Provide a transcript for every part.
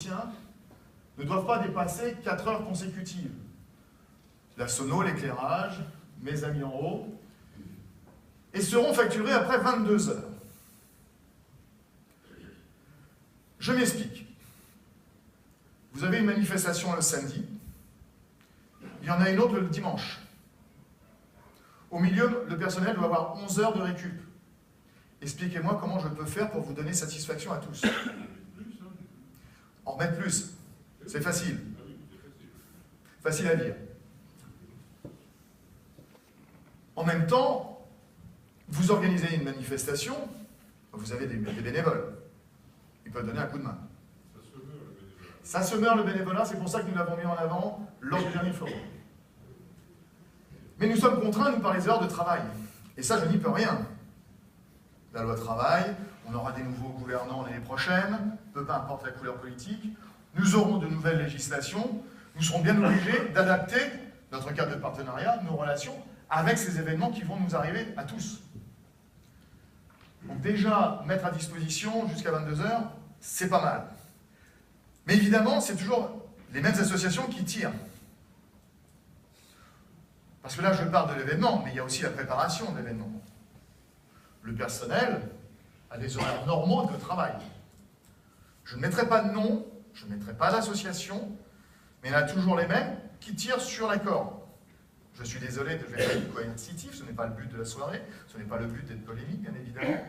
entretiens ne doivent pas dépasser 4 heures consécutives. La sono, l'éclairage, mes amis en haut, et seront facturés après 22 heures. Je m'explique. Vous avez une manifestation le samedi, il y en a une autre le dimanche. Au milieu, le personnel doit avoir 11 heures de récup. Expliquez-moi comment je peux faire pour vous donner satisfaction à tous. En remettre plus. C'est facile. Facile à dire. En même temps, vous organisez une manifestation, vous avez des bénévoles. Ils peuvent donner un coup de main. Ça se meurt le bénévolat, c'est pour ça que nous l'avons mis en avant lors du dernier forum. Mais nous sommes contraints, nous, par les heures de travail. Et ça, je n'y peux rien. La loi travail, on aura des nouveaux gouvernants l'année prochaine, peu importe la couleur politique, nous aurons de nouvelles législations, nous serons bien obligés d'adapter notre cadre de partenariat, nos relations, avec ces événements qui vont nous arriver à tous. Donc déjà, mettre à disposition jusqu'à 22 heures, c'est pas mal. Mais évidemment, c'est toujours les mêmes associations qui tirent. Parce que là, je parle de l'événement, mais il y a aussi la préparation de l'événement. Le personnel a des horaires normaux de travail. Je ne mettrai pas de nom, je ne mettrai pas d'association, mais il y en a toujours les mêmes qui tirent sur la corde. Je suis désolé de faire être coercitif, ce n'est pas le but de la soirée, ce n'est pas le but d'être polémique, bien évidemment.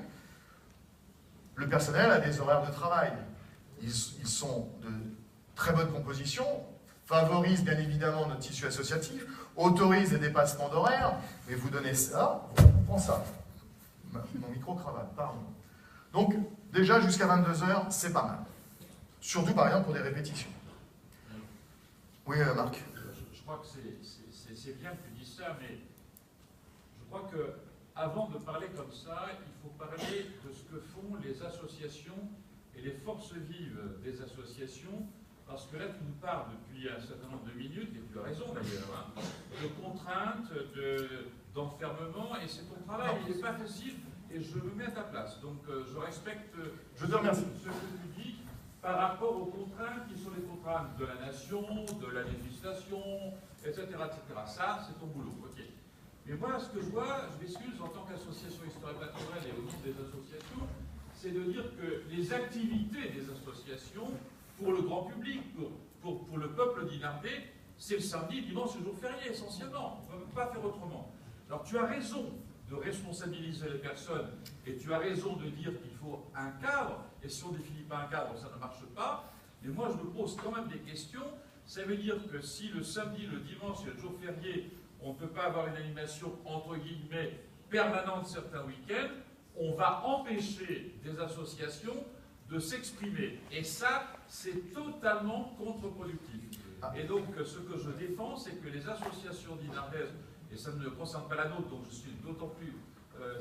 Le personnel a des horaires de travail. Ils sont de très bonne composition, favorisent bien évidemment notre tissu associatif, autorisent les dépassements d'horaires, mais vous donnez ça, on prend ça. Mon micro-cravate, pardon. Donc, déjà jusqu'à 22 heures, c'est pas mal. Surtout, par exemple, pour des répétitions. Oui, Marc. Je crois que c'est bien que tu dis ça, mais je crois que avant de parler comme ça, il faut parler de ce que font les associations et les forces vives des associations, parce que là, tu nous parles depuis un certain nombre de minutes, et tu as raison d'ailleurs, hein, de contraintes, d'enfermement, et c'est ton travail, il n'est pas facile, et je me mets à ta place. Donc je respecte je te remercie. Ce que tu dis par rapport aux contraintes qui sont les contraintes de la nation, de la législation, etc. etc. Ça, c'est ton boulot, ok. Mais moi, ce que je vois, je m'excuse, en tant qu'association historique naturelle et au nom des associations, c'est de dire que les activités des associations, pour le grand public, pour le peuple dinardais, c'est le samedi, dimanche, le jour férié, essentiellement. On ne peut pas faire autrement. Alors tu as raison de responsabiliser les personnes, et tu as raison de dire qu'il faut un cadre, et si on ne définit pas un cadre, ça ne marche pas. Mais moi, je me pose quand même des questions. Ça veut dire que si le samedi, le dimanche et le jour férié, on ne peut pas avoir une animation, entre guillemets, permanente certains week-ends, on va empêcher des associations de s'exprimer. Et ça, c'est totalement contre-productif. Et donc, ce que je défends, c'est que les associations dinardaises, et ça ne concerne pas la nôtre, donc je suis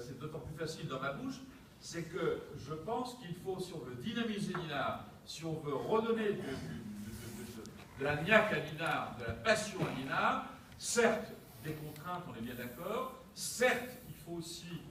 c'est d'autant plus facile dans ma bouche, c'est que je pense qu'il faut, si on veut dynamiser Dinard, si on veut redonner de la niaque à Dinard, de la passion à Dinard, certes, des contraintes, on est bien d'accord, certes, il faut aussi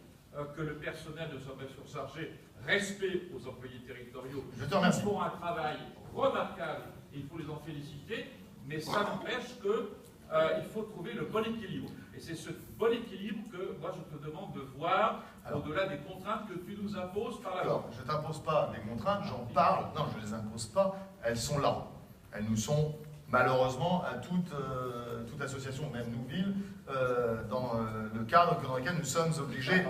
que le personnel ne soit pas surchargé, respect aux employés territoriaux, qui font un travail remarquable, et il faut les en féliciter, mais ça n'empêche qu'il faut trouver le bon équilibre. Et c'est ce bon équilibre que moi je te demande de voir au-delà des contraintes que tu nous imposes par la loi. Alors, je ne t'impose pas des contraintes, j'en parle, non, je ne les impose pas, elles sont là. Elles nous sont malheureusement à toute association, même nous villes, dans le cadre dans lequel nous sommes obligés,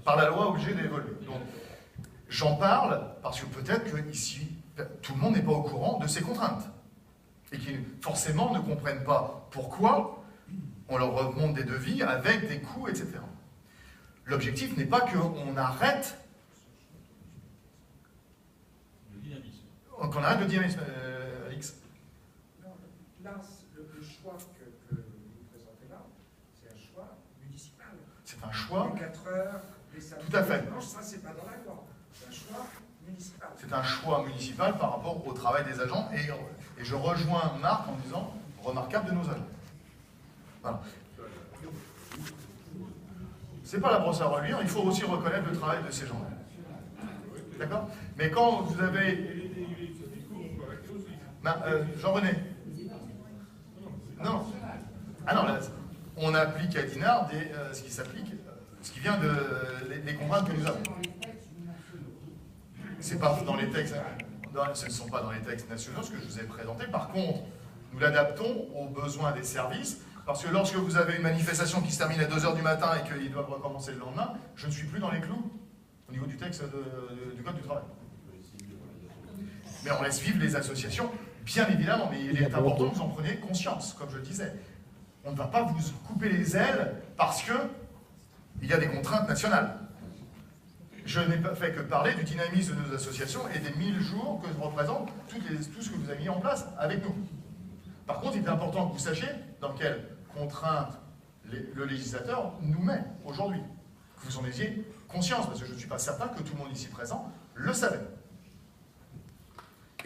par la loi, obligés d'évoluer. Donc, j'en parle parce que peut-être que ici, tout le monde n'est pas au courant de ces contraintes. Et qui forcément ne comprennent pas pourquoi on leur remonte des devis avec des coûts, etc. L'objectif n'est pas qu'on arrête le dynamisme. Qu'on arrête le dynamisme, Alix. Non, là, le choix que vous présentez là, c'est un choix municipal. C'est un choix. Les 4 heures, les samedis, tout à fait. les dimanches, ça, c'est pas dans la loi. C'est un choix municipal. C'est un choix municipal par rapport au travail des agents. Et je rejoins Marc en disant remarquable de nos agents. Voilà. C'est pas la brosse à reluire, il faut aussi reconnaître le travail de ces gens-là. D'accord? Mais quand vous avez... Jean-René. Non. Ah non, là, on applique à Dinard ce qui s'applique, ce qui vient des contraintes que nous avons. C'est pas dans les textes, ce ne sont pas dans les textes nationaux ce que je vous ai présenté. Par contre, nous l'adaptons aux besoins des services, parce que lorsque vous avez une manifestation qui se termine à 2 h du matin et qu'ils doivent recommencer le lendemain, je ne suis plus dans les clous au niveau du texte du Code du travail. Mais on laisse vivre les associations, bien évidemment, mais il est important que vous en preniez conscience, comme je le disais. On ne va pas vous couper les ailes parce qu'il y a des contraintes nationales. Je n'ai pas fait que parler du dynamisme de nos associations et des 1000 jours que représentent tout ce que vous avez mis en place avec nous. Par contre, il est important que vous sachiez dans quelles contraintes le législateur nous met aujourd'hui. Que vous en ayez conscience, parce que je ne suis pas certain que tout le monde ici présent le savait.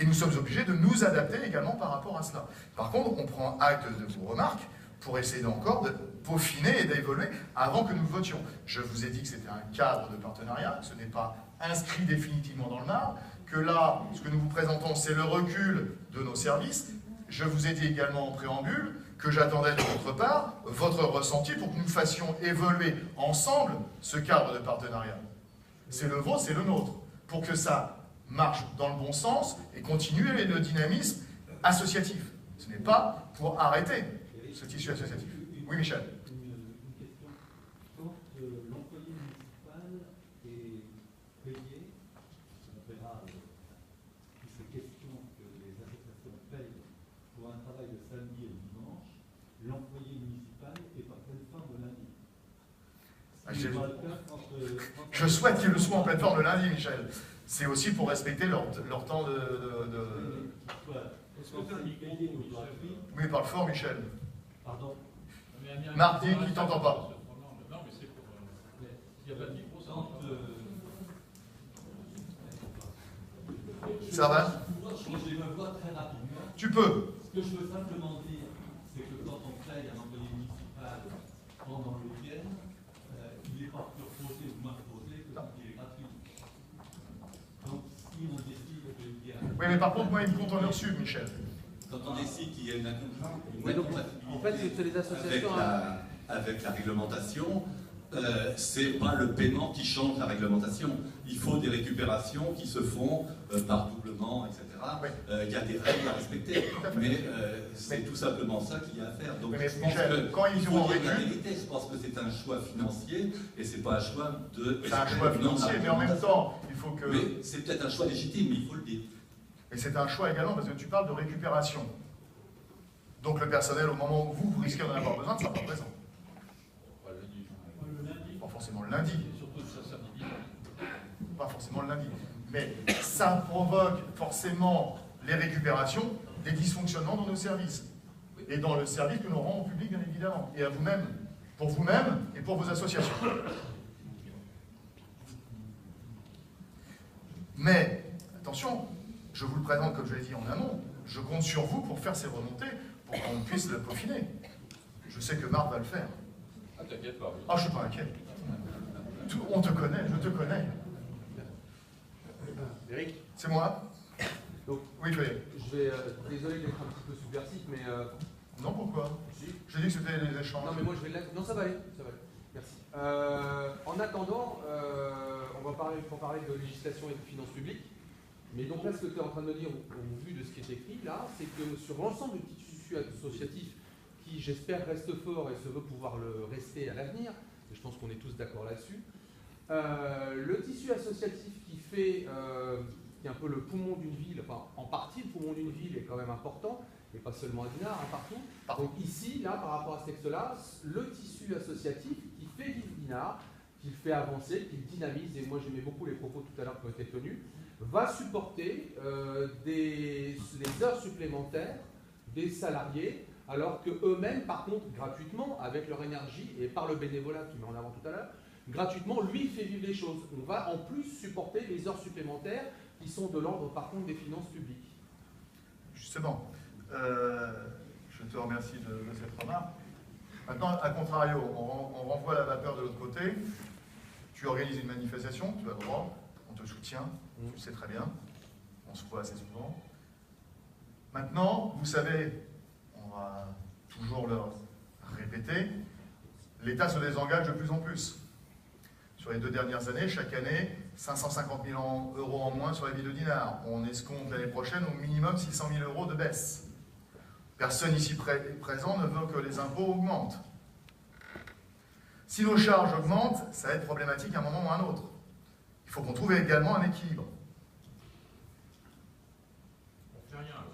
Et nous sommes obligés de nous adapter également par rapport à cela. Par contre, on prend acte de vos remarques pour essayer encore de peaufiner et d'évoluer avant que nous votions. Je vous ai dit que c'était un cadre de partenariat, que ce n'est pas inscrit définitivement dans le marbre, que là, ce que nous vous présentons, c'est le recul de nos services. Je vous ai dit également en préambule que j'attendais de votre part votre ressenti pour que nous fassions évoluer ensemble ce cadre de partenariat. C'est le vôtre, c'est le nôtre. Pour que ça marche dans le bon sens et continuer le dynamisme associatif. Ce n'est pas pour arrêter ce tissu associatif. Oui, Michel. Une question. Quand l'employé municipal est payé, on verra qu'il c'est question que les associations payent pour un travail de samedi et de dimanche, l'employé municipal est en pleine forme le lundi. Je souhaite qu'il le soit en pleine forme le lundi, Michel. C'est aussi pour respecter leur temps de... Est-ce qu'on fait un micro? Oui, parle fort, Michel. Pardon. Marc, dis qu'il ne t'entend pas. Non, mais c'est pour... Il n'y a pas de micro, ça. Ça va? Je me vois très rapidement. Tu peux. Ce que je veux simplement dire, c'est que quand on paye un employé municipal pendant le week-end, il n'est pas plus reposé ou moins reposé que quand il est gratuit. Donc, si on décide qu'il y a... Oui, mais par contre, moi, il me compte en heure sub, Michel. Quand on décide qu'il y a une En fait, c'est les associations. avec la réglementation, c'est pas le paiement qui change la réglementation. Il faut des récupérations qui se font par doublement, etc. Oui. Il y a des règles à respecter, mais c'est tout simplement ça qu'il y a à faire. Donc, Mais je pense Michel, que quand ils faut iront en dire la récup, vérité. Je pense que c'est un choix financier et c'est pas un choix de. c'est un choix financier, mais en même temps, il faut que... Mais c'est peut-être un choix légitime, mais il faut le dire. Et c'est un choix également parce que tu parles de récupération. Donc le personnel, au moment où vous risquez d'en avoir besoin, ne sera pas présent. Pas le lundi. Pas forcément le lundi. Et surtout le samedi. Pas forcément le lundi. Mais ça provoque forcément les récupérations, des dysfonctionnements dans nos services. Et dans le service que nous rendons au public, bien évidemment. Et à vous-même, pour vous-même et pour vos associations. Mais, attention, je vous le présente comme je l'ai dit en amont, je compte sur vous pour faire ces remontées, pour qu'on puisse le peaufiner. Je sais que Marc va le faire. Ah, t'inquiète pas. Oui. Ah, je ne suis pas inquiet. On te connaît, je te connais. Eric, C'est moi? donc, Oui, tu es. je vais, désolé d'être un petit peu subversif, mais Non, pourquoi? si. J'ai dit que c'était les échanges. Non, mais moi je vais non, ça va aller, ça va aller. Merci. En attendant, on va parler de législation et de finances publiques. Mais donc là, ce que tu es en train de me dire, au vu de ce qui est écrit là, c'est que sur l'ensemble du tissu associatif, qui j'espère reste fort et se veut pouvoir le rester à l'avenir, et je pense qu'on est tous d'accord là-dessus, le tissu associatif qui est un peu le poumon d'une ville, enfin en partie le poumon d'une ville est quand même important, et pas seulement à Dinard, partout. Donc ici, là, par rapport à ce texte-là, le tissu associatif qui fait vivre Dinard, qui le fait avancer, qui le dynamise, et moi j'aimais beaucoup les propos tout à l'heure qui ont été tenus, va supporter des heures supplémentaires des salariés, alors qu'eux-mêmes, par contre, gratuitement, avec leur énergie et par le bénévolat qui met en avant tout à l'heure, gratuitement, lui, fait vivre les choses. On va en plus supporter les heures supplémentaires qui sont de l'ordre, par contre, des finances publiques. Justement, je te remercie de cette remarque. Maintenant, à contrario, on renvoie la vapeur de l'autre côté. Tu organises une manifestation, tu as le droit, on te soutient, tu le sais très bien, on se voit assez souvent. Maintenant, vous savez, on va toujours le répéter, l'État se désengage de plus en plus. Sur les 2 dernières années, chaque année, 550 000 € en moins sur la ville de Dinard. On escompte l'année prochaine au minimum 600 000 € de baisse. Personne ici présent ne veut que les impôts augmentent. Si nos charges augmentent, ça va être problématique à un moment ou à un autre. Il faut qu'on trouve également un équilibre. On fait rien alors.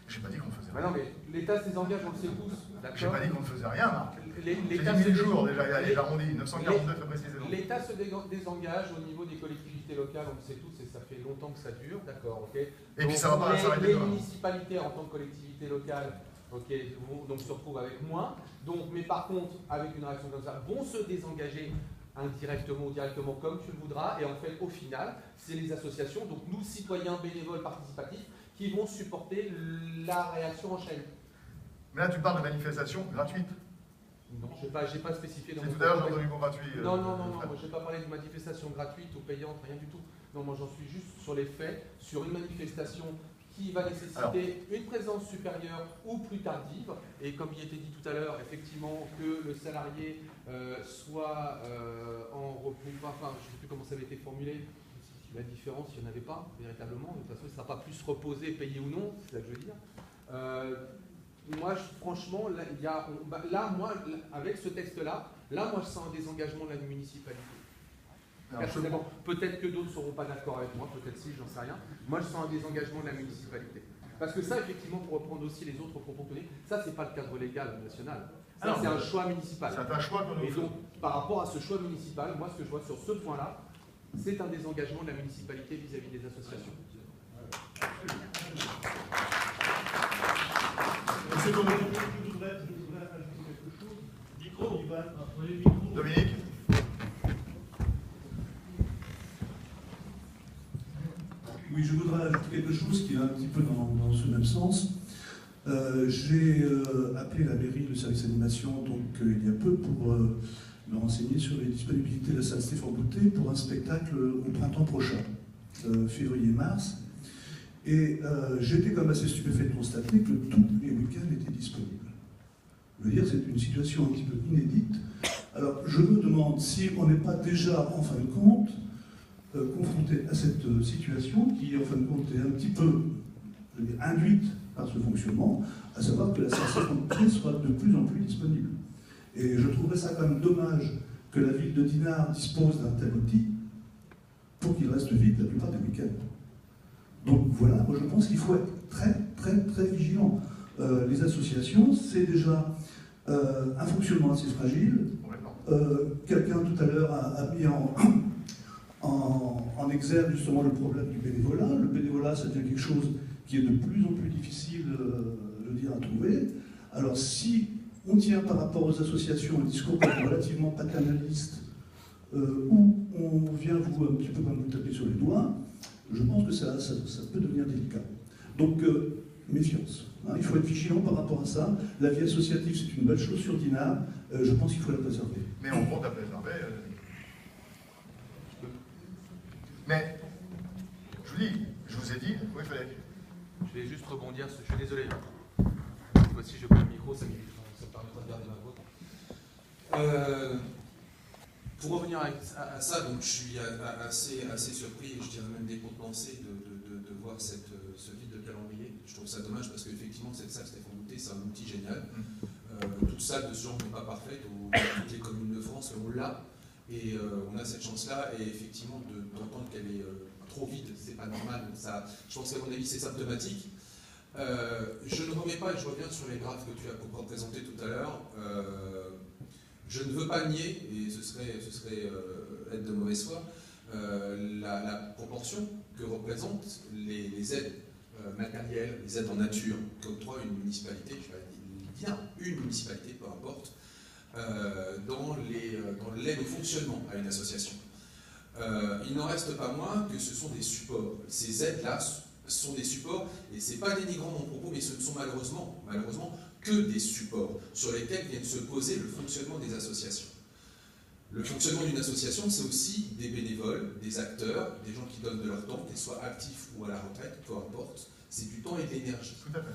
J'ai pas dit qu'on faisait Bah rien. non, mais l'État se désengage, on le sait tous. J'ai D'accord. pas dit qu'on ne faisait rien, Marc. J'ai dit L'État 1000 se jours déjà, il arrondi, 942 très précisément. L'État se désengage au niveau des collectivités locales, on le sait tous, et ça fait longtemps que ça dure, d'accord, ok. Et puis ça va pas s'arrêter Les demain. municipalités en tant que collectivité locale, ok, vont donc se retrouvent avec moins. Donc, mais par contre, avec une réaction comme ça, vont se désengager indirectement ou directement comme tu le voudras. Et en fait, au final, c'est les associations, donc nous, citoyens, bénévoles, participatifs, qui vont supporter la réaction en chaîne. Mais là, tu parles de manifestations gratuites. Non, je n'ai pas spécifié dans C'est mon tout à l'heure, j'ai propos. entendu le mot gratuit. Non, moi je n'ai pas parlé de manifestation gratuite ou payante, rien du tout. Non, moi j'en suis juste sur les faits, sur une manifestation qui va nécessiter une présence supérieure ou plus tardive. Et comme il était dit tout à l'heure, effectivement, que le salarié soit en repos, enfin, je ne sais plus comment ça avait été formulé, la différence, il n'y en avait pas, véritablement. De toute façon, il ne sera pas plus reposé, payé ou non, c'est ça que je veux dire. Moi, franchement, moi, avec ce texte-là, moi, je sens un désengagement de la municipalité. Personnellement, peut-être que d'autres ne seront pas d'accord avec moi, peut-être si, j'en sais rien. Moi, je sens un désengagement de la municipalité. Parce que ça, effectivement, pour reprendre aussi les autres propos tenus, ça, c'est pas le cadre légal national. Ça, c'est un choix municipal. C'est un choix que nous Et faisons. donc, par rapport à ce choix municipal, moi, ce que je vois sur ce point-là, c'est un désengagement de la municipalité vis-à-vis des associations. C'est comme Je voudrais ajouter quelque chose. Dominique. Oui, je voudrais ajouter quelque chose qui est un petit peu dans ce même sens. J'ai appelé la mairie, le service animation, donc il y a peu, pour me renseigner sur les disponibilités de la salle Stéphane Boutet pour un spectacle au printemps prochain, février-mars. Et j'étais quand même assez stupéfait de constater que tous les week-ends étaient disponibles. Je veux dire, c'est une situation un petit peu inédite. Alors, je me demande si on n'est pas déjà, en fin de compte, confronté à cette situation qui, en fin de compte, est un petit peu, je veux dire, induite par ce fonctionnement, à savoir que la salle soit de plus en plus disponible. Et je trouverais ça quand même dommage que la ville de Dinard dispose d'un tel outil pour qu'il reste vide la plupart des week-ends. Donc voilà, moi je pense qu'il faut être très, très, très vigilant. Les associations, c'est déjà un fonctionnement assez fragile. Quelqu'un tout à l'heure a mis en exergue justement le problème du bénévolat. Le bénévolat, ça devient quelque chose qui est de plus en plus difficile, je veux dire, à trouver. Alors si on tient par rapport aux associations un discours relativement paternaliste, où on vient vous un petit peu comme vous taper sur les doigts, je pense que ça peut devenir délicat. Donc, méfiance. Hein, il faut être vigilant par rapport à ça. La vie associative, c'est une belle chose sur Dinard. Je pense qu'il faut la préserver. Mais on compte la préserver. Mais, je vous dis, je vous ai dit, oui, Frédéric. Je vais juste rebondir, je suis désolé. Cette fois-ci, je prends le micro, ça me permettra de garder ma voix. Pour revenir à ça, donc je suis assez surpris, et je dirais même décontenancé de voir ce vide de calendrier. Je trouve ça dommage parce qu'effectivement, cette salle Stéphane Boutet, c'est un outil génial. Toute salle de ce genre n'est pas parfaite, toutes les communes de France, mais on l'a. Et on a cette chance-là, et effectivement, d'entendre qu'elle est trop vide, c'est pas normal. Donc ça, je pense qu'à mon avis, c'est symptomatique. Je ne remets pas, et je reviens sur les graphes que tu as présentés tout à l'heure. Je ne veux pas nier, et ce serait être de mauvaise foi, la proportion que représentent les aides matérielles, les aides en nature qu'octroie une municipalité, je vais dire une municipalité, peu importe, dans l'aide au fonctionnement à une association. Il n'en reste pas moins que ce sont des supports. Ces aides-là sont des supports, et ce n'est pas dénigrant mon propos, mais ce ne sont malheureusement que des supports sur lesquels viennent se poser le fonctionnement des associations. Le fonctionnement d'une association, c'est aussi des bénévoles, des acteurs, des gens qui donnent de leur temps, qu'ils soient actifs ou à la retraite, peu importe. C'est du temps et de l'énergie. Tout à fait.